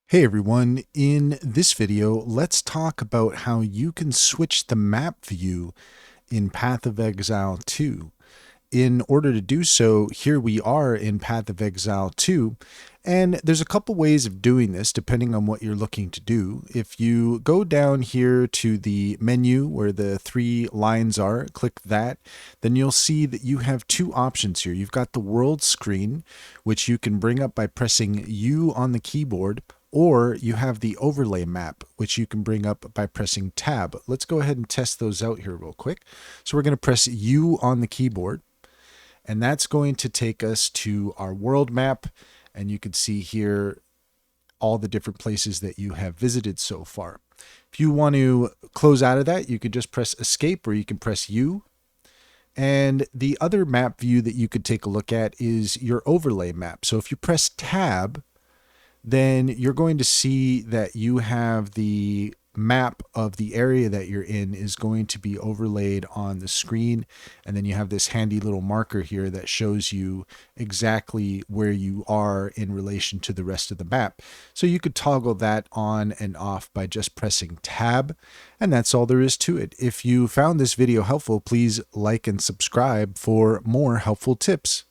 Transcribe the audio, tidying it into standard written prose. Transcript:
Hey everyone, in this video, let's talk about how you can switch the map view in Path of Exile 2. In order to do so, here we are in Path of Exile 2, and there's a couple ways of doing this depending on what you're looking to do. If you go down here to the menu where the three lines are, click that, then you'll see that you have two options here. You've got the world screen, which you can bring up by pressing U on the keyboard, or you have the overlay map, which you can bring up by pressing tab. Let's go ahead and test those out here real quick. So we're going to press U on the keyboard, and that's going to take us to our world map. And you can see here all the different places that you have visited so far. If you want to close out of that, you could just press escape, or you can press U. And the other map view that you could take a look at is your overlay map. So if you press tab, then you're going to see that you have the map of the area that you're in is going to be overlaid on the screen. And then you have this handy little marker here that shows you exactly where you are in relation to the rest of the map. So you could toggle that on and off by just pressing tab. And that's all there is to it. If you found this video helpful, please like and subscribe for more helpful tips.